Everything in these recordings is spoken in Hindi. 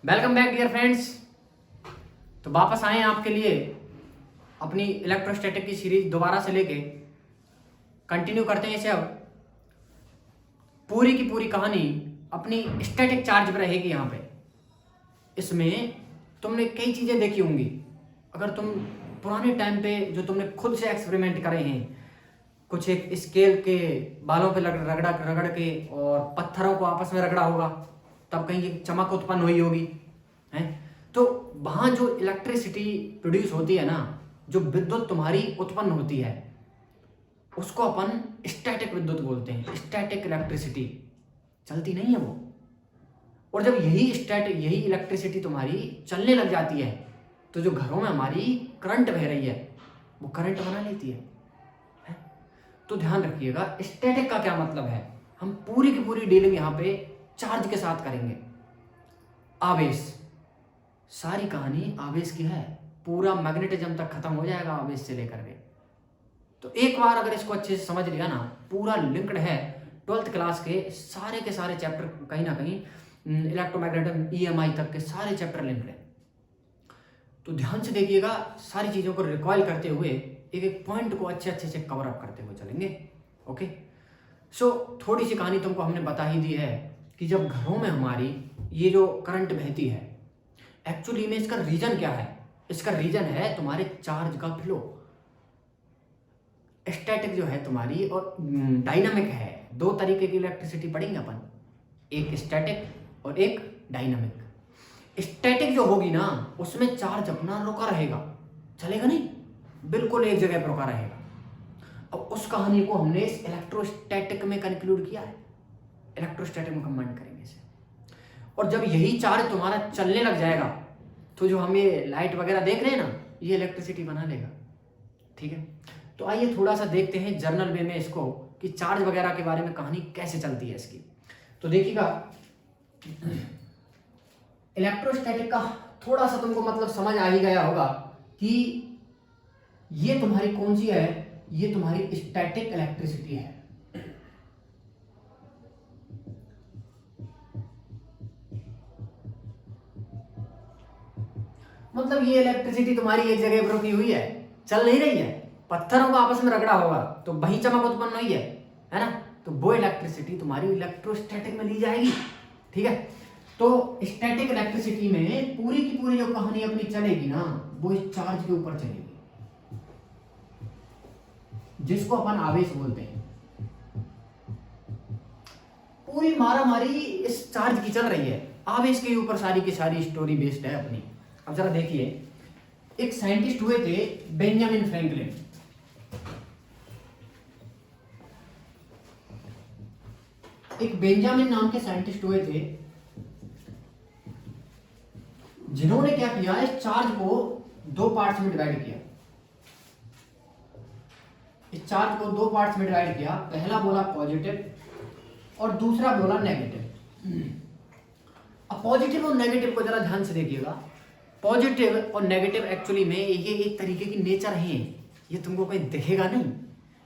Welcome back dear friends. तो वापस आए हैं आपके लिए अपनी इलेक्ट्रोस्टैटिक की सीरीज दोबारा से लेके कंटिन्यू करते हैं इसे। अब पूरी की पूरी कहानी अपनी स्टैटिक चार्ज पर रहेगी। यहाँ पे इसमें तुमने कई चीज़ें देखी होंगी। अगर तुम पुराने टाइम पे जो तुमने खुद से एक्सपेरिमेंट करे हैं, कुछ एक स्केल के बालों पे रगड़ा रगड़ के और पत्थरों को आपस में रगड़ा होगा, तब कहीं एक चमक उत्पन्न हुई होगी है। तो वहाँ जो इलेक्ट्रिसिटी प्रोड्यूस होती है ना, जो विद्युत तुम्हारी उत्पन्न होती है, उसको अपन स्टैटिक विद्युत बोलते हैं। स्टैटिक इलेक्ट्रिसिटी चलती नहीं है वो। और जब यही इलेक्ट्रिसिटी तुम्हारी चलने लग जाती है, तो जो घरों में हमारी करंट बह रही है वो करंट बना लेती है। तो ध्यान रखिएगा, स्टैटिक का क्या मतलब है। हम पूरी की पूरी डीलिंग यहाँ पे चार्ज के साथ करेंगे। आवेश, सारी कहानी आवेश की है। पूरा मैग्नेटिज्म तक खत्म हो जाएगा आवेश से लेकर के। तो एक बार अगर इसको अच्छे से समझ लिया ना, पूरा लिंक्ड है 12th क्लास के सारे चैप्टर, कहीं ना कहीं इलेक्ट्रोमैग्नेटिज्म EMI तक के सारे चैप्टर लिंक्ड है। तो ध्यान से देखिएगा, सारी चीज़ों को रिकॉइल करते हुए एक एक पॉइंट को अच्छे से कवर अप करते हुए चलेंगे। ओके, सो थोड़ी सी कहानी तुमको हमने बता ही दी है कि जब घरों में हमारी ये जो करंट बहती है, एक्चुअली में इसका रीजन क्या है। इसका रीजन है तुम्हारे चार्ज का फ्लो। स्टैटिक जो है तुम्हारी और डायनामिक है। दो तरीके की इलेक्ट्रिसिटी पढ़ेंगे अपन, एक स्टैटिक और एक डायनामिक। स्टैटिक जो होगी ना, उसमें चार्ज अपना रुका रहेगा, चलेगा नहीं, बिल्कुल एक जगह पर रुका रहेगा। अब उस कहानी को हमने इस इलेक्ट्रोस्टैटिक में कंक्लूड किया है। इलेक्ट्रोस्टैटिक में कंबाइन करेंगे इसे। और जब यही चार्ज तुम्हारा चलने लग जाएगा, तो जो हम ये लाइट वगैरह देख रहे हैं ना, ये इलेक्ट्रिसिटी बना लेगा। ठीक है, तो आइए थोड़ा सा देखते हैं जर्नल वे में इसको कि चार्ज वगैरह के बारे में कहानी कैसे चलती है इसकी। तो देखिएगा, इलेक्ट्रोस्टैटिक का थोड़ा सा तुमको मतलब समझ आ ही गया होगा कि ये तुम्हारी कौन सी है। ये तुम्हारी स्टैटिक इलेक्ट्रिसिटी है। मतलब ये इलेक्ट्रिसिटी तुम्हारी एक जगह पर रुकी हुई है, चल नहीं रही है। पत्थरों को आपस में रगड़ा होगा तो वही चमक उत्पन्न हुई है ना। तो वो इलेक्ट्रिसिटी तुम्हारी इलेक्ट्रोस्टैटिक में ली जाएगी। ठीक है, तो स्टैटिक इलेक्ट्रिसिटी में पूरी की पूरी जो कहानी अपनी चलेगी ना, वो इस चार्ज के ऊपर चलेगी, जिसको अपन आवेश बोलते हैं। पूरी मारामारी इस चार्ज की चल रही है, आवेश के ऊपर सारी की सारी स्टोरी बेस्ड है अपनी। अब जरा देखिए, एक साइंटिस्ट हुए थे बेंजामिन फ्रैंकलिन। एक बेंजामिन नाम के साइंटिस्ट हुए थे, जिन्होंने क्या किया, इस चार्ज को दो पार्ट्स में डिवाइड किया। इस चार्ज को दो पार्ट्स में डिवाइड किया। पहला बोला पॉजिटिव और दूसरा बोला नेगेटिव। अब पॉजिटिव और नेगेटिव को जरा ध्यान से देखिएगा। पॉजिटिव और नेगेटिव एक्चुअली में ये एक तरीके की नेचर है। ये तुमको कहीं दिखेगा नहीं,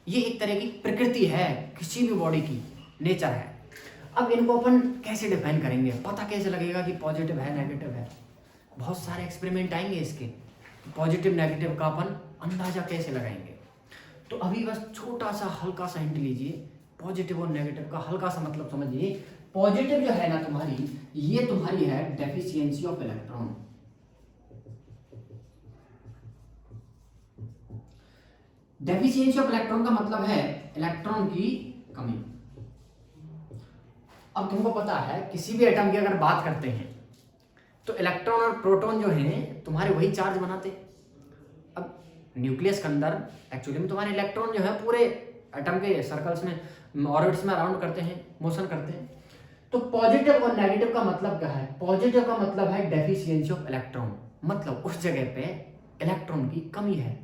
ये एक तरह की प्रकृति है, किसी भी बॉडी की नेचर है। अब इनको अपन कैसे डिफाइन करेंगे, पता कैसे लगेगा कि पॉजिटिव है नेगेटिव है। बहुत सारे एक्सपेरिमेंट आएंगे इसके, पॉजिटिव नेगेटिव का अपन अंदाजा कैसे लगाएंगे। तो अभी बस छोटा सा हल्का सा हिंट लीजिए, पॉजिटिव और नेगेटिव का हल्का सा मतलब समझिए। पॉजिटिव जो है ना तुम्हारी, ये तुम्हारी है deficiency of electron. Deficiency of electron का मतलब है इलेक्ट्रॉन की कमी। अब तुमको पता है, किसी भी एटम की अगर बात करते हैं तो इलेक्ट्रॉन और प्रोटॉन जो हैं तुम्हारे वही चार्ज बनाते हैं। अब न्यूक्लियस के अंदर एक्चुअली में तुम्हारे इलेक्ट्रॉन जो है पूरे एटम के सर्कल्स में, ऑर्बिट्स में अराउंड करते हैं, मोशन करते हैं। तो पॉजिटिव और नेगेटिव का मतलब क्या है। पॉजिटिव का मतलब है डेफिशिएंसी ऑफ इलेक्ट्रॉन, मतलब उस जगह पे इलेक्ट्रॉन की कमी है।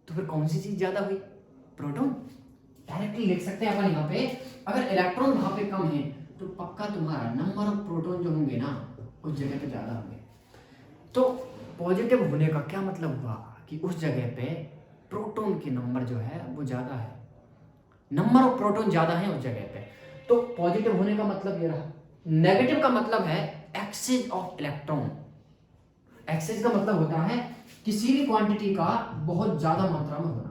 तो फिर कौन सी चीज ज्यादा हुई, प्रोटॉन। डायरेक्टली लिख सकते हैं अपन यहाँ पे, अगर इलेक्ट्रॉन वहां पे कम है तो पक्का तुम्हारा नंबर ऑफ प्रोटॉन जो होंगे ना, उस जगह पे ज्यादा होंगे। तो पॉजिटिव होने का क्या मतलब हुआ कि उस जगह पे प्रोटॉन के नंबर जो है वो ज्यादा है, नंबर ऑफ प्रोटॉन ज्यादा है उस जगह पे। तो पॉजिटिव होने का मतलब ये रहा। नेगेटिव का मतलब है एक्सेस ऑफ इलेक्ट्रॉन। एक्सेस का मतलब होता है किसी भी क्वांटिटी का बहुत ज्यादा मात्रा में होना।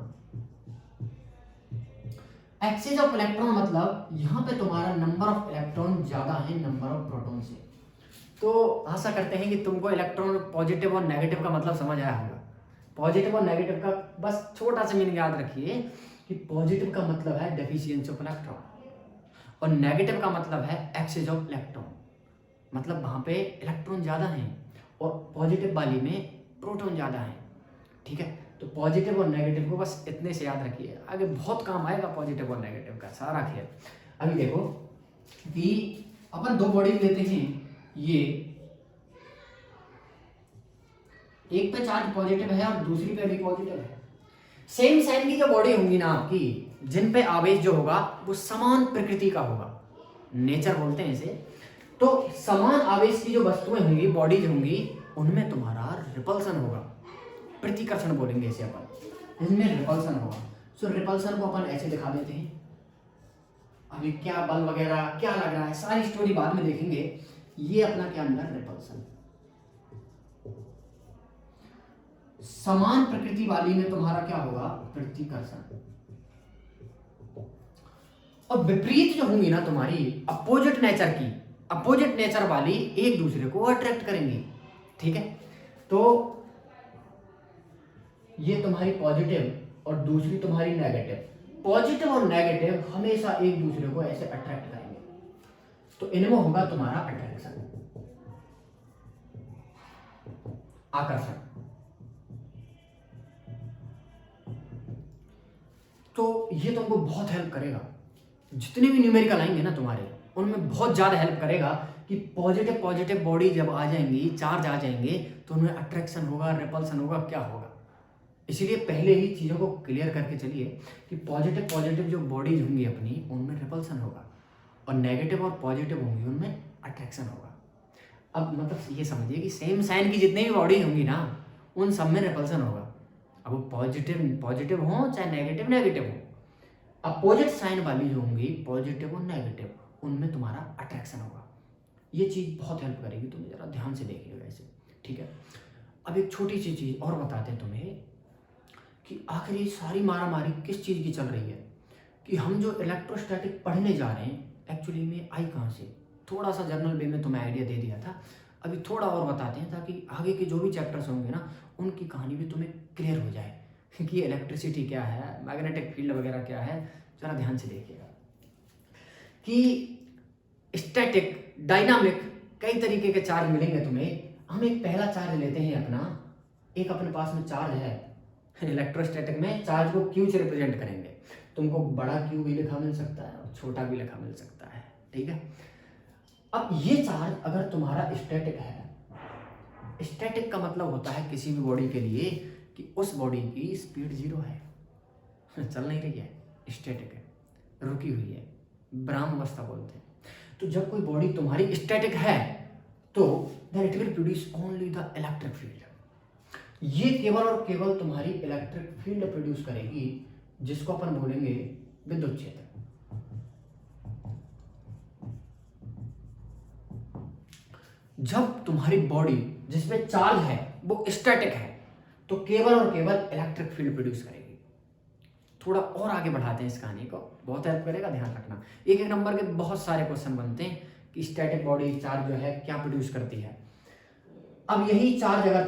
एक्सेस ऑफ इलेक्ट्रॉन मतलब यहां पे तुम्हारा नंबर ऑफ इलेक्ट्रॉन ज्यादा है नंबर ऑफ प्रोटॉन से। तो आशा करते हैं कि तुमको इलेक्ट्रॉन पॉजिटिव और नेगेटिव का मतलब समझ आया होगा। पॉजिटिव और नेगेटिव का बस छोटा सा मीनिंग याद रखिए कि पॉजिटिव का मतलब है डेफिशिएंसी ऑफ इलेक्ट्रॉन और नेगेटिव का मतलब है एक्सेस ऑफ इलेक्ट्रॉन, मतलब वहां पे इलेक्ट्रॉन ज्यादा हैं और पॉजिटिव वाली में प्रोटॉन ज्यादा है। ठीक है, तो पॉजिटिव और नेगेटिव को बस इतने से याद रखिए, आगे बहुत काम आएगा पॉजिटिव और नेगेटिव का सारा खेल। अभी देखो कि अपन दो बॉडी लेते हैं, ये एक पे चार्ज पॉजिटिव है और दूसरी पे भी पॉजिटिव है। सेम साइन की जो बॉडी होंगी ना आपकी, जिन पे आवेश जो होगा वो समान प्रकृति का होगा, नेचर बोलते हैं इसे। तो समान आवेश की जो वस्तुएं होंगी, बॉडीज होंगी, उनमें तुम्हारा रिपल्सन होगा, प्रतिकर्षण बोलेंगे इसे अपन, इनमें रिपल्सन होगा। सो रिपल्सन को अपन ऐसे दिखा देते हैं। अभी क्या बल वगैरह क्या लग रहा है सारी स्टोरी बाद में देखेंगे। ये अपना क्या अंदर रिपल्सन, समान प्रकृति वाली में तुम्हारा क्या होगा प्रतिकर्षण। और विपरीत जो होंगी ना तुम्हारी अपोजिट नेचर की, अपोजिट नेचर वाली एक दूसरे को अट्रैक्ट करेंगी। ठीक है, तो ये तुम्हारी पॉजिटिव और दूसरी तुम्हारी नेगेटिव। पॉजिटिव और नेगेटिव हमेशा एक दूसरे को ऐसे अट्रैक्ट करेंगे, तो इनमें होगा तुम्हारा अट्रैक्शन, आकर्षण। तो ये तुमको बहुत हेल्प करेगा, जितने भी न्यूमेरिकल आएंगे ना तुम्हारे, उनमें बहुत ज्यादा हेल्प करेगा कि पॉजिटिव पॉजिटिव बॉडी जब आ जाएंगी, चार्ज आ जाएंगे, तो उनमें अट्रैक्शन होगा, रिपल्सन होगा, क्या होगा। इसीलिए पहले ही चीज़ों को क्लियर करके चलिए कि पॉजिटिव पॉजिटिव जो बॉडीज होंगी अपनी, उनमें रिपल्सन होगा और नेगेटिव और पॉजिटिव होंगी उनमें अट्रैक्शन होगा। अब मतलब ये समझिए कि सेम साइन की जितनी भी बॉडी होंगी ना, उन सब में रिपल्सन होगा। अब वो पॉजिटिव पॉजिटिव हो चाहे नेगेटिव नेगेटिव हो, अपोजिट साइन वाली जो होंगी पॉजिटिव और नेगेटिव, उनमें तुम्हारा अट्रैक्शन होगा। ये चीज़ बहुत हेल्प करेगी, तुम्हें ज़रा ध्यान से देखिएगा ऐसे। ठीक है, अब एक छोटी सी चीज़ और बताते हैं तुम्हें कि आखिर ये सारी मारामारी किस चीज़ की चल रही है, कि हम जो इलेक्ट्रोस्टैटिक पढ़ने जा रहे हैं एक्चुअली में आई कहाँ से। थोड़ा सा जर्नल वे में तुम्हें आइडिया दे दिया था, अभी थोड़ा और बताते हैं ताकि आगे के जो भी चैप्टर्स होंगे ना, उनकी कहानी भी तुम्हें क्लियर हो जाए कि इलेक्ट्रिसिटी क्या है, मैग्नेटिक फील्ड वगैरह क्या है। ज़रा ध्यान से देखिएगा कि स्टैटिक, डायनामिक, कई तरीके के चार्ज मिलेंगे तुम्हें। हम एक पहला चार्ज लेते हैं अपना, एक अपने पास में चार्ज है इलेक्ट्रोस्टैटिक में, चार्ज को क्यू से रिप्रेजेंट करेंगे। तुमको बड़ा क्यू भी लिखा मिल सकता है और छोटा भी लिखा मिल सकता है। ठीक है, अब ये चार्ज अगर तुम्हारा स्टैटिक है, स्टैटिक का मतलब होता है किसी भी बॉडी के लिए कि उस बॉडी की स्पीड 0 है, चल नहीं रही है, स्टैटिक है, रुकी हुई है, ब्राह्म अवस्था बोलते हैं। तो जब कोई बॉडी तुम्हारी स्टैटिक है तो then it will produce only the electric field. ये केवल और केवल तुम्हारी इलेक्ट्रिक फील्ड प्रोड्यूस करेगी, जिसको अपन बोलेंगे विद्युत क्षेत्र। जब तुम्हारी बॉडी जिसमें चार्ज है वो स्टैटिक है, तो केवल और केवल इलेक्ट्रिक फील्ड प्रोड्यूस करेगी। थोड़ा और आगे बढ़ाते हैं इस कहानी को, बहुत हेल्प करेगा, ध्यान रखना। एक एक नंबर के बहुत सारे क्वेश्चन बनते हैं कि स्टैटिक बॉडी चार्ज जो है क्या प्रोड्यूस करती है। अब यही चार्ज अगर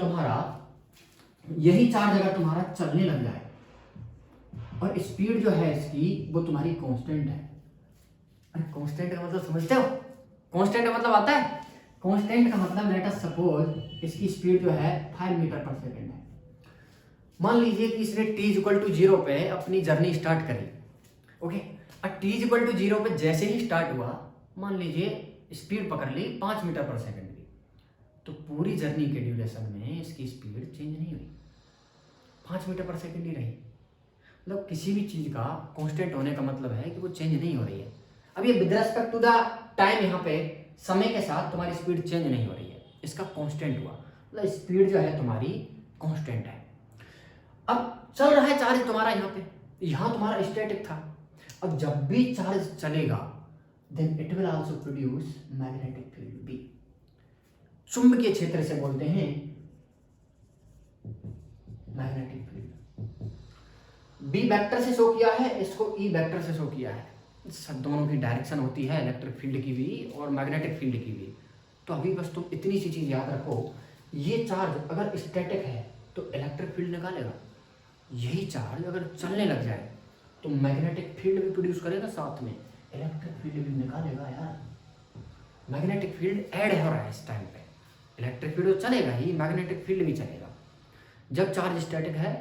तुम्हारा चलने लग जाए और स्पीड जो है इसकी वो तुम्हारी कांस्टेंट है। अरे कांस्टेंट का मतलब समझते हो? कांस्टेंट का मतलब आता है, कांस्टेंट का मतलब लेट अस सपोज इसकी स्पीड जो है 5 मीटर पर सेकेंड है। मान लीजिए कि इसने t=0 पे अपनी जर्नी स्टार्ट करी। ओके, और t=0 पे जैसे ही स्टार्ट हुआ, मान लीजिए स्पीड पकड़ ली 5 मीटर पर सेकेंड की, तो पूरी जर्नी के ड्यूरेशन में इसकी स्पीड चेंज नहीं हुई, 5 मीटर पर सेकेंड ही रही। मतलब किसी भी चीज़ का कांस्टेंट होने का मतलब है कि वो चेंज नहीं हो रही है। अब ये with respect to the time, यहाँ पे समय के साथ तुम्हारी स्पीड चेंज नहीं हो रही है, इसका कांस्टेंट हुआ, मतलब स्पीड जो है तुम्हारी कांस्टेंट है। अब चल रहा है चार्ज तुम्हारा यहाँ पे, यहाँ तुम्हारा स्टैटिक था। अब जब भी चार्ज चलेगा then it will also produce magnetic field B. चुंबकीय क्षेत्र से बोलते हैं मैग्नेटिक फील्ड। बी वेक्टर से शो किया है, इसको ई वेक्टर से शो किया है। सब दोनों की डायरेक्शन होती है, इलेक्ट्रिक फील्ड की भी और मैग्नेटिक फील्ड की भी। तो अभी बस तुम इतनी सी चीज याद रखो, ये चार्ज अगर स्टैटिक है तो इलेक्ट्रिक फील्ड निकालेगा, यही चार्ज अगर चलने लग जाए तो मैग्नेटिक फील्ड भी प्रोड्यूस करेगा, साथ में इलेक्ट्रिक फील्ड भी निकालेगा। यार मैग्नेटिक फील्ड ऐड हो रहा है इस टाइम पे, इलेक्ट्रिक फील्ड तो चलेगा ही, मैग्नेटिक फील्ड भी चलेगा। जब चार्ज स्टैटिक है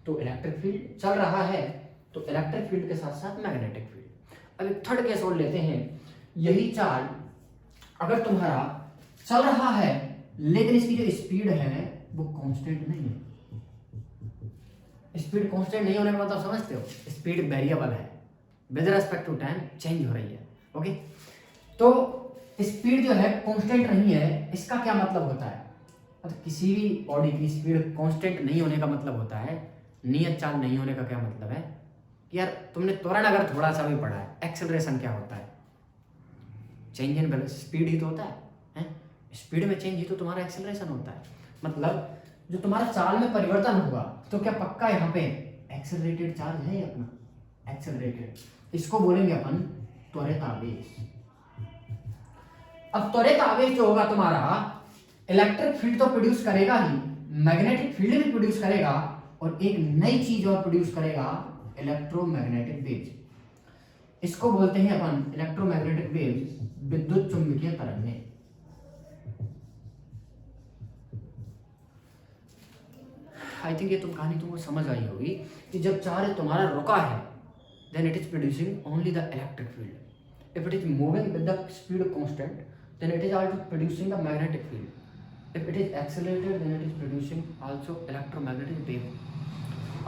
तो इलेक्ट्रिक फील्ड चल रहा है, तो इलेक्ट्रिक फील्ड के साथ साथ मैग्नेटिक फील्ड। अब एक थर्ड केस और लेते हैं, यही चार्ज अगर तुम्हारा चल रहा है लेकिन इसकी जो स्पीड है वो कांस्टेंट नहीं है। स्पीड कांस्टेंट नहीं होने का मतलब समझते हो, स्पीड वेरिएबल है, with respect to time change हो रही है। ओके, तो स्पीड जो है कांस्टेंट नहीं है, इसका क्या मतलब होता है? मतलब किसी भी बॉडी की स्पीड कांस्टेंट नहीं होने का मतलब होता है, नियत चाल नहीं होने का क्या मतलब है कि यार तुमने त्वरण अगर थोड़ा सा भी पढ़ा है, एक्सेलरेशन क्या होता है? चेंज इन स्पीड ही तो होता है, स्पीड में चेंज ही तो तुम्हारा एक्सेलरेशन होता है। मतलब जो तुम्हारा चाल में परिवर्तन हुआ तो क्या पक्का यहाँ पे एक्सेलरेटेड चार्ज है अपना, एक्सेलरेटेड, इसको बोलेंगे अपन त्वरित आवेश। अब त्वरित आवेश जो होगा तुम्हारा इलेक्ट्रिक फील्ड तो प्रोड्यूस करेगा ही, मैग्नेटिक फील्ड भी प्रोड्यूस करेगा, और एक नई चीज और प्रोड्यूस करेगा, इलेक्ट्रोमैग्नेटिक वेव्स। इसको बोलते हैं अपन इलेक्ट्रोमैग्नेटिक वेव्स, विद्युत चुंबकीय तरंगें। आई थिंक ये कहानी तुमको समझ आई होगी कि जब चार्ज तुम्हारा रुका है then it is producing only the electric field. If it is moving with the speed constant then it is also producing the magnetic field. If it is accelerated then it is producing also electromagnetic wave.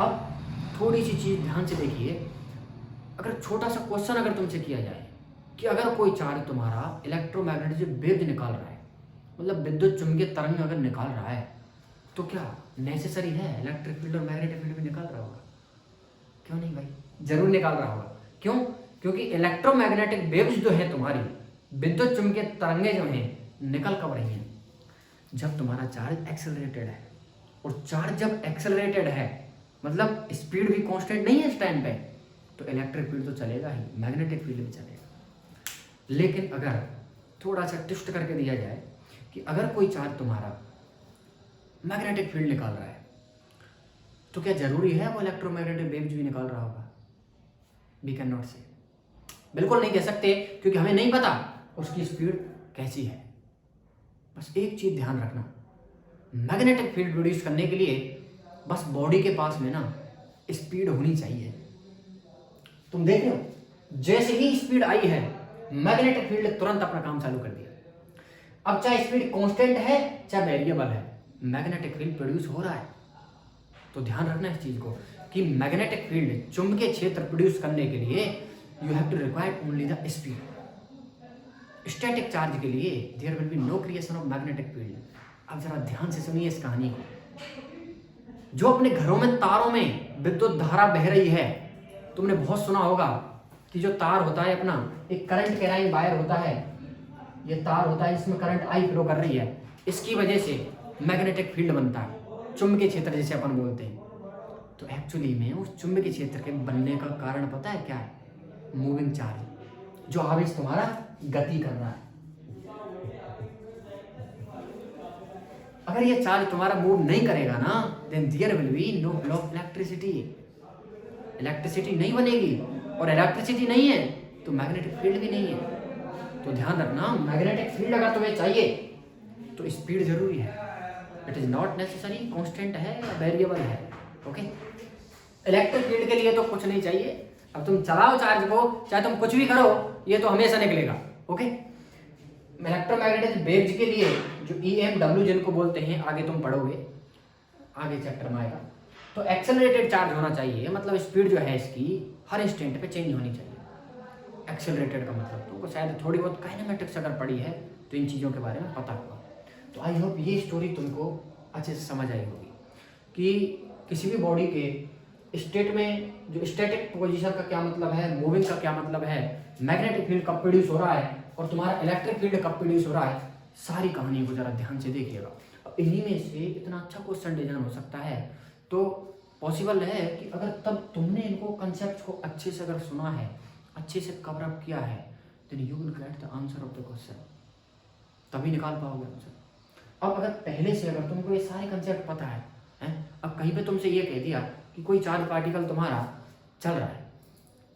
अब थोड़ी सी चीज ध्यान से देखिए, अगर छोटा सा क्वेश्चन अगर तुमसे किया जाए कि अगर कोई चार्ज तुम्हारा इलेक्ट्रोमैग्नेटिक वेव निकाल रहा है, मतलब विद्युत चुंबकीय तरंग अगर निकाल रहा है, तो क्या नेसेसरी है इलेक्ट्रिक फील्ड और मैग्नेटिक फील्ड भी निकाल रहा होगा? क्यों नहीं भाई, जरूर निकाल रहा होगा। क्यों? क्योंकि इलेक्ट्रोमैग्नेटिक वेव्स जो है तुम्हारी, विद्युत चुंबकीय तरंगे जो हैं, निकल कब रही हैं? जब तुम्हारा चार्ज एक्सेलरेटेड है, और चार्ज जब एक्सेलरेटेड है मतलब स्पीड भी कांस्टेंट नहीं है इस टाइम पे, तो इलेक्ट्रिक फील्ड तो चलेगा ही, मैग्नेटिक फील्ड भी चलेगा। लेकिन अगर थोड़ा सा ट्विस्ट करके दिया जाए कि अगर कोई चार्ज तुम्हारा मैग्नेटिक फील्ड निकाल रहा है, तो क्या जरूरी है वो इलेक्ट्रोमैग्नेटिक वेव्स भी निकाल रहा होगा? वी कैन नॉट से, बिल्कुल नहीं कह सकते, क्योंकि हमें नहीं पता उसकी स्पीड कैसी है। बस एक चीज ध्यान रखना, मैग्नेटिक फील्ड प्रोड्यूस करने के लिए बस बॉडी के पास में ना स्पीड होनी चाहिए। तुम देख लो, जैसे ही स्पीड आई है मैग्नेटिक फील्ड तुरंत अपना काम चालू कर दिया। अब चाहे स्पीड कांस्टेंट है चाहे वेरिएबल है, मैग्नेटिक फील्ड प्रोड्यूस हो रहा है। तो ध्यान रखना इस चीज को कि मैग्नेटिक फील्ड, चुंबकीय क्षेत्र प्रोड्यूस करने के लिए you have to require only the speed. Static charge के लिए there will be no creation of magnetic field. अब जरा ध्यान से सुनिए इस कहानी को। जो अपने घरों में तारों में विद्युत धारा बह रही है, तुमने बहुत सुना होगा कि जो तार होता है अपना, एक करंट कैराइंग वायर होता है, ये तार होता है जिसमें करंट आई फ्लो कर रही है, इसकी वजह से मैग्नेटिक फील्ड बनता है, चुंबकीय क्षेत्र जिसे अपन बोलते हैं। तो एक्चुअली में उस चुंबकीय क्षेत्र के बनने का कारण पता है क्या है? मूविंग चार्ज, जो आवेश तुम्हारा गति कर रहा है। अगर ये चार्ज तुम्हारा मूव नहीं करेगा ना, then there will be no flow of electricity. Electricity नहीं बनेगी, और इलेक्ट्रिसिटी नहीं है तो मैग्नेटिक फील्ड भी नहीं है। तो ध्यान रखना, मैग्नेटिक फील्ड अगर तुम्हें चाहिए तो स्पीड जरूरी है। It is not necessary constant है या वेरिएबल है। ओके, इलेक्ट्रिक फील्ड के लिए तो कुछ नहीं चाहिए। अब तुम चलाओ चार्ज को, चाहे तुम कुछ भी करो, ये तो हमेशा निकलेगा। ओके, इलेक्ट्रोमैग्नेटिक वेव्स के लिए जो EMW जिनको बोलते हैं, आगे तुम पढ़ोगे, आगे चैप्टर में आएगा। तो एक्सेलरेटेड चार्ज होना चाहिए, मतलब स्पीड जो है इसकी हर इंस्टेंट पे चेंज होनी चाहिए। एक्सेलरेटेड का मतलब तुमको शायद थोड़ी बहुत काइनेमेटिक्स अगर पढ़ी है तो इन चीज़ों के बारे में पता होगा। तो आई होप ये स्टोरी तुमको अच्छे से समझ आई होगी कि किसी भी बॉडी के स्टेट में जो स्टैटिक पोजीशन का क्या मतलब है, मूविंग का क्या मतलब है, मैग्नेटिक फील्ड कब प्रोड्यूस हो रहा है और तुम्हारा इलेक्ट्रिक फील्ड कब प्रोड्यूस हो रहा है, सारी कहानी को जरा ध्यान से देखिएगा। अब इन्हीं में से इतना अच्छा क्वेश्चन डिजाइन हो सकता है, तो पॉसिबल है कि अगर तब तुमने इनको कंसेप्ट को अच्छे से अगर सुना है, अच्छे से कवर अप किया है, then you will get the answer of the question, तभी निकाल पाओगे आंसर। अब अगर पहले से अगर तुमको ये सारे कंसेप्ट पता है, अब कहीं पे तुमसे ये कह दिया कि कोई चार्ज पार्टिकल तुम्हारा चल रहा है,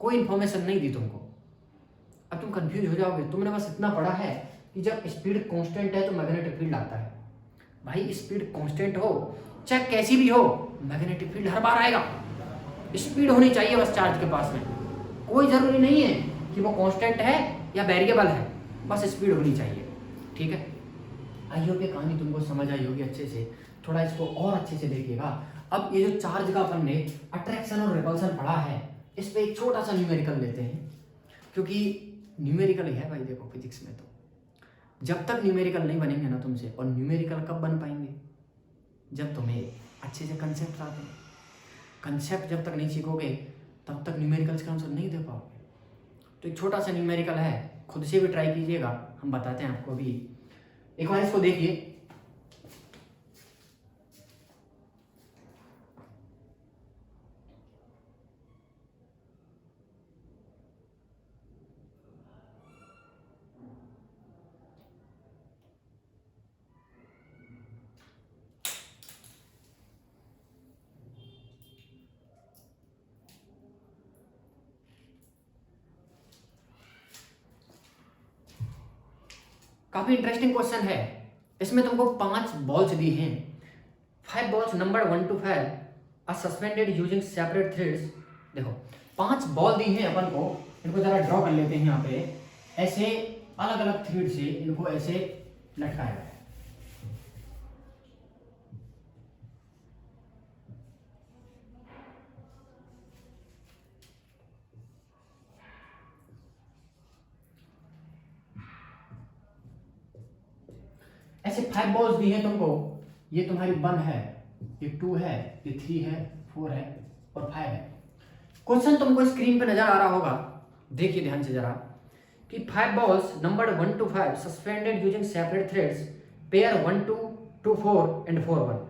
कोई इन्फॉर्मेशन नहीं दी तुमको, अब तुम कंफ्यूज हो जाओगे। तुमने बस इतना पढ़ा है कि जब स्पीड कांस्टेंट है तो मैग्नेटिक फील्ड आता है। भाई स्पीड कांस्टेंट हो चाहे कैसी भी हो, मैग्नेटिक फील्ड हर बार आएगा। स्पीड होनी चाहिए बस चार्ज के पास में, कोई जरूरी नहीं है कि वो कांस्टेंट है या वेरिएबल है, बस स्पीड होनी चाहिए। ठीक है, आई होप ये कहानी तुमको समझ आई होगी अच्छे से। थोड़ा इसको और अच्छे से देखिएगा। अब ये जो चार्ज का अपन ने अट्रैक्शन और रिपल्सन पढ़ा है, इस पे एक छोटा सा न्यूमेरिकल लेते हैं, क्योंकि न्यूमेरिकल ही है भाई। देखो फिजिक्स में तो जब तक न्यूमेरिकल नहीं बनेंगे ना तुमसे, और न्यूमेरिकल कब बन पाएंगे, जब तुम्हें अच्छे से कंसेप्ट आते हैं। कंसेप्ट जब तक नहीं सीखोगे तब तक न्यूमेरिकल्स का आंसर नहीं दे पाओगे। तो एक छोटा सा न्यूमेरिकल है, खुद से भी ट्राई कीजिएगा, हम बताते हैं आपको भी। एक बार इसको देखिए। काफी इंटरेस्टिंग क्वेश्चन है। इसमें तुमको 5 बॉल्स दी हैं, 5 balls number 1 to 5 are suspended using separate threads. देखो 5 बॉल दी हैं अपन को, इनको जरा ड्रॉ कर लेते हैं। यहाँ पे ऐसे अलग अलग थ्रेड से इनको ऐसे लटकाया है। ऐसे 5 बॉल्स दी हैं तुमको। ये तुम्हारी 1 है, ये 2 है, ये 3 है, 4 है और 5 है। क्वेश्चन तुमको स्क्रीन पे नजर आ रहा होगा, देखिए ध्यान से जरा, कि 5 balls number 1 to 5 suspended using separate threads, pair 1 to 2 4 and 4 1।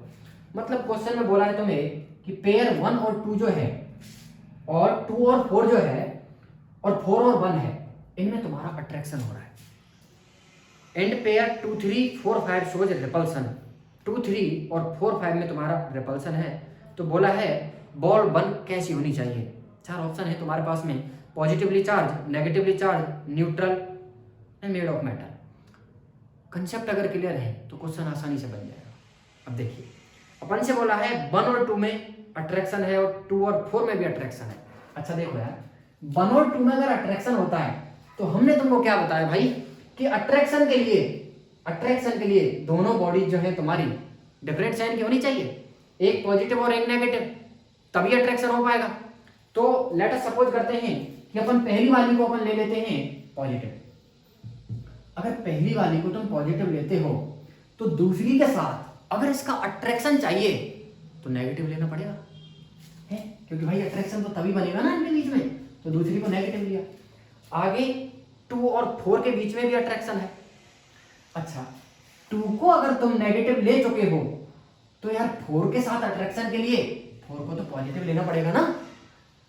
मतलब क्वेश्चन में बोला है तुम्हें कि पेयर 1 और 2 जो है, और 2 और 4 जो है, और 4 और 1 है, इनमें तुम्हारा अट्रैक्शन हो रहा है। एंड पेयर 2 3 4 5 शोज रिपल्सन, 2 3 और 4 5 में तुम्हारा रिपल्सन है। तो बोला है बॉल 1 कैसी होनी चाहिए। 4 ऑप्शन है तुम्हारे पास में, positively charge, negatively charge, neutral and made of metal. Concept अगर क्लियर है तो क्वेश्चन आसानी से बन जाएगा। अब देखिए अपन से बोला है 1 और 2 में अट्रैक्शन है और 2 और 4 में भी अट्रैक्शन है। अच्छा देखो यार, 1 और 2 में अगर अट्रैक्शन होता है तो हमने तुमको क्या बताया भाई कि अट्रैक्शन के लिए दोनों बॉडी जो है तुम्हारी डिफरेंट साइन की होनी चाहिए, एक पॉजिटिव और एक नेगेटिव, तभी अट्रैक्शन हो पाएगा। तो लेट अस सपोज करते हैं कि अपन पहली वाली को अपन ले लेते हैं पॉजिटिव। अगर पहली वाली को तुम पॉजिटिव लेते हो तो दूसरी के साथ अगर इसका अट्रैक्शन चाहिए तो नेगेटिव लेना पड़ेगा, है? क्योंकि भाई अट्रैक्शन तो तभी बनेगा ना इनके बीच में, तो दूसरी को नेगेटिव लिया। आगे 2 और 4 के बीच में भी अट्रैक्शन है। अच्छा 2 को अगर तुम नेगेटिव ले चुके हो तो यार 4 के साथ अट्रैक्शन के लिए 4 को तो पॉजिटिव लेना पड़ेगा ना।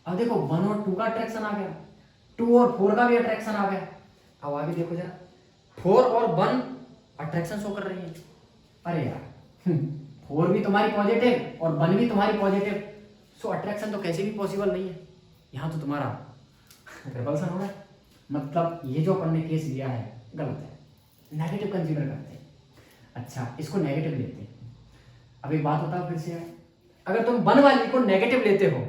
अब देखो 1 और 2 का अट्रैक्शन आ गया, 2 और 4 का भी अट्रैक्शन आ गया। अब आगे देखो जरा, 4 और 1 अट्रैक्शन शो कर रही है। अरे यार 4 भी तुम्हारी पॉजिटिव और 1 भी तुम्हारी पॉजिटिव, सो अट्रैक्शन तो कैसे भी पॉसिबल नहीं है। यहाँ तो तुम्हारा रिपल्सन हो रहा है। मतलब ये जो अपन ने केस लिया है गलत है, नेगेटिव कंसीडर करते हैं। अच्छा इसको नेगेटिव लेते हैं। अब एक बात बताओ फिर से यार, अगर तुम 1 वाली को नेगेटिव लेते हो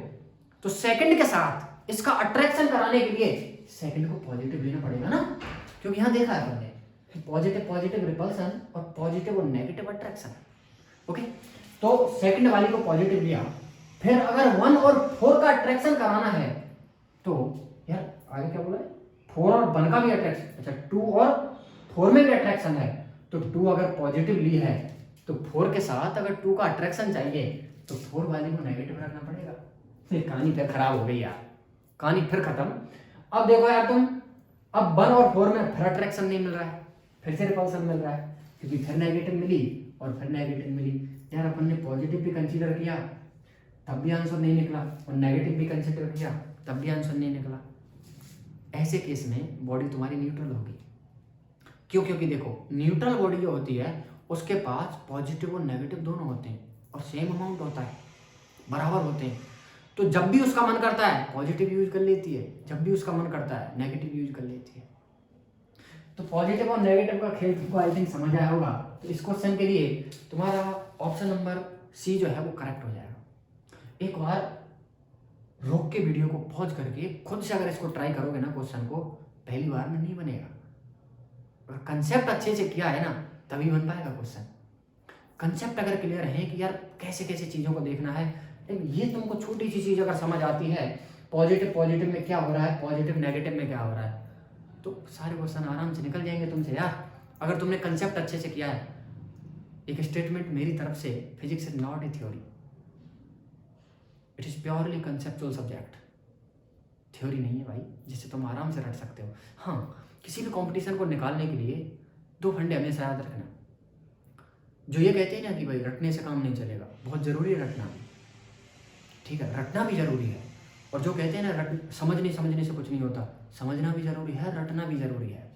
तो सेकंड के साथ इसका अट्रैक्शन कराने के लिए सेकंड को पॉजिटिव लेना पड़ेगा ना, क्योंकि यहाँ देखा है हमने पॉजिटिव पॉजिटिव रिपल्सन और पॉजिटिव और नेगेटिव अट्रैक्शन। ओके, तो सेकंड वाली को पॉजिटिव लिया, फिर अगर 1 और 4 का अट्रैक्शन कराना है तो यार आगे क्या बोला है, 4 और 1 का भी अट्रैक्शन। अच्छा 2 और 4 में भी अट्रैक्शन है, तो 2 अगर पॉजिटिव ली है तो 4 के साथ अगर 2 का अट्रैक्शन चाहिए तो 4 वाले को नेगेटिव रखना पड़ेगा। फिर कहानी फिर खराब हो गई यार, कहानी फिर खत्म। अब देखो यार तुम, अब 1 और 4 में फिर अट्रैक्शन नहीं मिल रहा है, फिर से रिपल्सन मिल रहा है, क्योंकि फिर नेगेटिव मिली और फिर नेगेटिव मिली। यार अपन ने पॉजिटिव भी कंसीडर किया तब भी आंसर नहीं निकला, और नेगेटिव भी कंसीडर किया तब भी आंसर नहीं निकला। ऐसे केस में बॉडी तुम्हारी न्यूट्रल होगी। क्यों? क्योंकि देखो न्यूट्रल बॉडी जो होती है उसके पास पॉजिटिव और नेगेटिव दोनों होते हैं और सेम अमाउंट होता है, बराबर होते हैं। तो जब भी उसका मन करता है पॉजिटिव यूज कर लेती है, जब भी उसका मन करता है नेगेटिव यूज कर लेती है। तो पॉजिटिव और नेगेटिव का खेल तुमको आई थिंक समझ आया होगा। तो इस क्वेश्चन के लिए तुम्हारा ऑप्शन नंबर सी जो है वो करेक्ट हो जाएगा। एक बार रोक के वीडियो को पॉज करके खुद से अगर इसको ट्राई करोगे ना क्वेश्चन को, पहली बार में नहीं बनेगा। अगर कंसेप्ट अच्छे से किया है ना तभी बन पाएगा क्वेश्चन। कंसेप्ट अगर क्लियर है कि यार कैसे कैसे चीज़ों को देखना है, ये तुमको छोटी सी चीज़ अगर समझ आती है, पॉजिटिव में क्या हो रहा है, पॉजिटिव नेगेटिव में क्या हो रहा है, तो सारे क्वेश्चन आराम से निकल जाएंगे तुमसे यार, अगर तुमने कंसेप्ट अच्छे से किया है। एक स्टेटमेंट मेरी तरफ से, physics is not a theory, it is purely conceptual subject. Theory नहीं है भाई जिससे तुम आराम से रट सकते हो। हाँ, किसी भी कंपटीशन को निकालने के लिए दो फंडे हमेशा याद रखना। जो ये कहते हैं ना कि भाई रटने से काम नहीं चलेगा, बहुत ज़रूरी है रटना, ठीक है, रटना भी ज़रूरी है। और जो कहते हैं ना समझने से कुछ नहीं होता, समझना भी ज़रूरी है, रटना भी ज़रूरी है।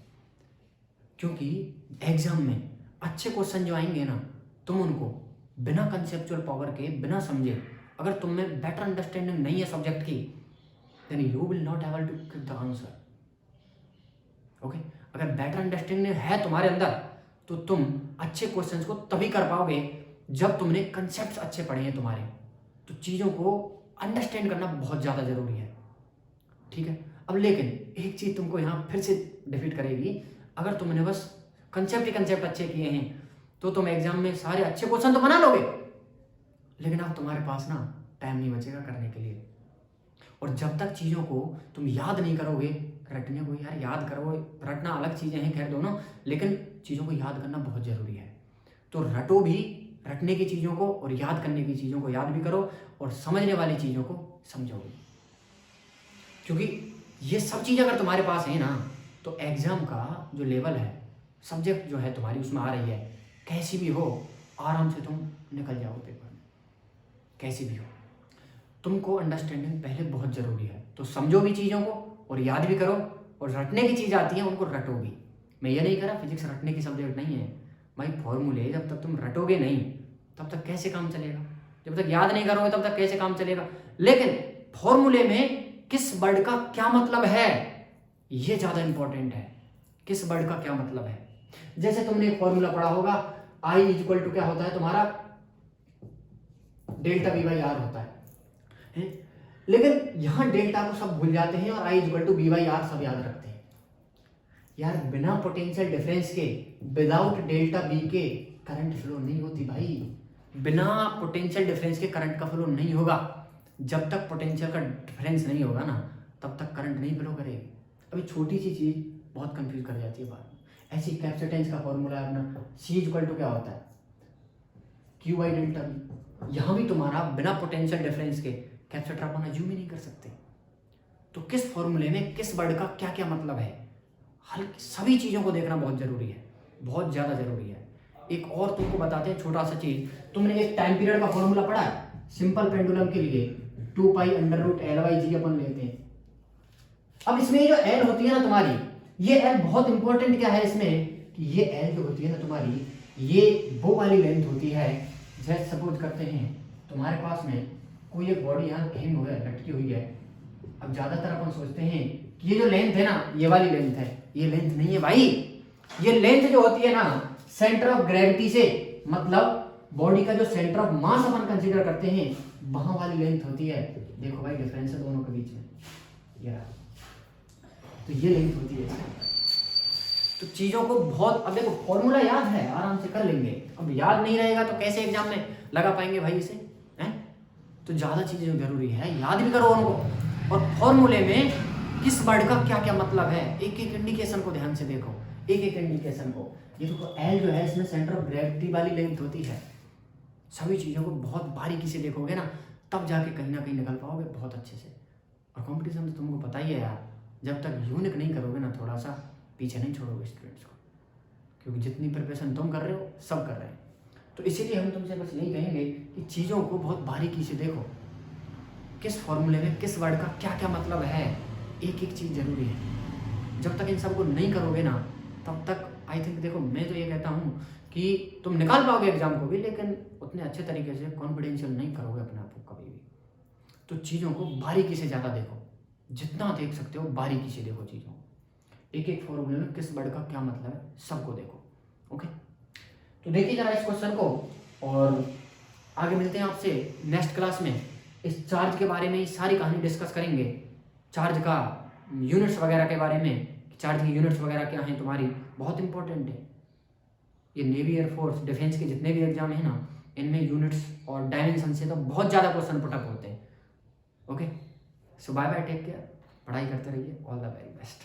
क्योंकि एग्जाम में अच्छे क्वेश्चन जो आएंगे ना, तुम उनको बिना कंसेप्चुअल पावर के, बिना समझे, अगर तुम में बेटर अंडरस्टैंडिंग नहीं है सब्जेक्ट की, then you will not able to give the answer. Okay, अगर बेटर अंडरस्टैंडिंग है तुम्हारे अंदर तो तुम अच्छे क्वेश्चंस को तभी कर पाओगे जब तुमने कंसेप्ट्स अच्छे पढ़े हैं तुम्हारे। तो चीज़ों को अंडरस्टैंड करना बहुत ज़्यादा ज़रूरी है, ठीक है। अब लेकिन एक चीज़ तुमको यहाँ फिर से डिफीट करेगी, अगर तुमने बस कंसेप्ट अच्छे किए हैं तो तुम एग्जाम में सारे अच्छे क्वेश्चन तो बना लोगे, लेकिन अब तुम्हारे पास ना टाइम नहीं बचेगा करने के लिए। और जब तक चीज़ों को तुम याद नहीं करोगे, रटने को यार याद करो, रटना अलग चीज़ें हैं खैर दोनों, लेकिन चीज़ों को याद करना बहुत ज़रूरी है। तो रटो भी, रटने की चीज़ों को और याद करने की चीज़ों को याद भी करो, और समझने वाली चीज़ों को समझो भी। क्योंकि ये सब चीज़ अगर तुम्हारे पास है ना, तो एग्ज़ाम का जो लेवल है, सब्जेक्ट जो है तुम्हारी उसमें आ रही है, कैसी भी हो आराम से तुम निकल जाओ पेपर में, कैसी भी हो। तुमको अंडरस्टैंडिंग पहले बहुत ज़रूरी है, तो समझो भी चीज़ों को और याद भी करो, और रटने की चीज़ आती है उनको रटो भी। मैं ये नहीं कह रहा फिजिक्स रटने की सब्जेक्ट नहीं है भाई, फॉर्मूले जब तक तुम रटोगे नहीं तब तक कैसे काम चलेगा, जब तक याद नहीं करोगे तब तक कैसे काम चलेगा। लेकिन फॉर्मूले में किस वर्ड का क्या मतलब है ये ज़्यादा इंपॉर्टेंट है, किस वर्ड का क्या मतलब है। जैसे तुमने एक फॉर्मूला पढ़ा होगा, आई इक्वल टू क्या होता है तुम्हारा, डेल्टा वी बाई आर होता है, लेकिन यहां डेल्टा को सब भूल जाते हैं और I equal to B by R सब याद रखते हैं। यार बिना पोटेंशियल डिफरेंस के, विदाउट डेल्टा बी के करंट फ्लो नहीं होती भाई, बिना पोटेंशियल डिफरेंस के करंट का फ्लो नहीं होगा। जब तक पोटेंशियल का डिफरेंस नहीं होगा ना तब तक करंट नहीं फ्लो करेगी। अभी छोटी सी चीज़ बहुत कंफ्यूज कर जाती है बाद में। ऐसी कैपेसिटेंस का फॉर्मूला है अपना, सी इक्वल टू क्या होता है, क्यू बाई डेल्टा बी। यहाँ भी तुम्हारा बिना पोटेंशियल डिफरेंस के कैपेसिटर अपन अज्यूम ही नहीं कर सकते। तो किस फॉर्मूले में किस वर्ड का क्या क्या मतलब है, हर सभी चीज़ों को देखना बहुत ज़रूरी है, बहुत ज़्यादा ज़रूरी है। एक और तुमको बताते हैं छोटा सा चीज़, तुमने एक टाइम पीरियड का फॉर्मूला पढ़ा है सिंपल पेंडुलम के लिए, 2 pi under root L by G अपन लेते हैं। अब इसमें जो एल होती है ना तुम्हारी, ये एल बहुत इंपॉर्टेंट क्या है इसमें, कि ये एल जो होती है ना तुम्हारी, ये वो वाली लेंथ होती है। जैसे सपोज करते हैं तुम्हारे पास में कोई एक बॉडी यहाँ हैंग हुआ है, लटकी हुई है। अब ज़्यादातर अपन सोचते हैं कि ये जो लेंथ है ना ये वाली लेंथ है, ये लेंथ नहीं है भाई। ये लेंथ जो होती है ना सेंटर ऑफ ग्रेविटी से, मतलब बॉडी का जो centre of mass upon consider करते हैं वहां वाली लेंथ होती है। देखो भाई डिफरेंस है दोनों के बीच में, ये तो ये लेंथ होती है। तो चीज़ों को बहुत, अब देखो फॉर्मूला याद है आराम से कर लेंगे, अब याद नहीं रहेगा तो कैसे एग्जाम में लगा पाएंगे भाई इसे, हैं? तो ज़्यादा चीज़ें जरूरी है, याद भी करो उनको। और फॉर्मूले में किस वर्ड का क्या क्या मतलब है, एक एक इंडिकेशन को ध्यान से देखो, एक एक इंडिकेशन को। ये देखो एल जो है इसमें सेंटर ऑफ ग्रेविटी वाली लेंथ होती है। सभी चीज़ों को बहुत बारीकी से देखोगे ना तब जाके कहीं ना कहीं निकल पाओगे बहुत अच्छे से। और कंपटीशन तो तुमको पता ही है यार, जब तक यूनिक नहीं करोगे ना थोड़ा सा, पीछे नहीं छोड़ोगे स्टूडेंट्स को। क्योंकि जितनी प्रिपरेशन तुम कर रहे हो सब कर रहे हैं। तो इसीलिए हम तुमसे बस यही कहेंगे कि चीज़ों को बहुत बारीकी से देखो, किस फॉर्मूले में किस वर्ड का क्या क्या मतलब है, एक एक चीज़ जरूरी है। जब तक इन सबको नहीं करोगे ना तब तक आई थिंक, देखो मैं तो ये कहता हूँ कि तुम निकाल पाओगे एग्जाम को भी, लेकिन उतने अच्छे तरीके से कॉन्फिडेंशियल नहीं करोगे अपने आप को कभी भी। तो चीज़ों को बारीकी से ज़्यादा देखो, जितना देख सकते हो बारीकी से देखो चीज़ों को, एक एक फॉर्मूले में किस वर्ड का क्या मतलब है सबको देखो। ओके, तो देखिए जरा इस क्वेश्चन को, और आगे मिलते हैं आपसे नेक्स्ट क्लास में। इस चार्ज के बारे में ही सारी कहानी डिस्कस करेंगे, चार्ज का यूनिट्स वगैरह के बारे में, चार्ज की यूनिट्स वगैरह क्या हैं तुम्हारी, बहुत इंपॉर्टेंट है। ये नेवी एयरफोर्स डिफेंस के जितने भी एग्जाम है ना, इनमें यूनिट्स और डायमेंशन से तो बहुत ज़्यादा क्वेश्चन पुटअप होते हैं। ओके, सो बाय बाय, टेक केयर, पढ़ाई करते रहिए, ऑल द वेरी बेस्ट।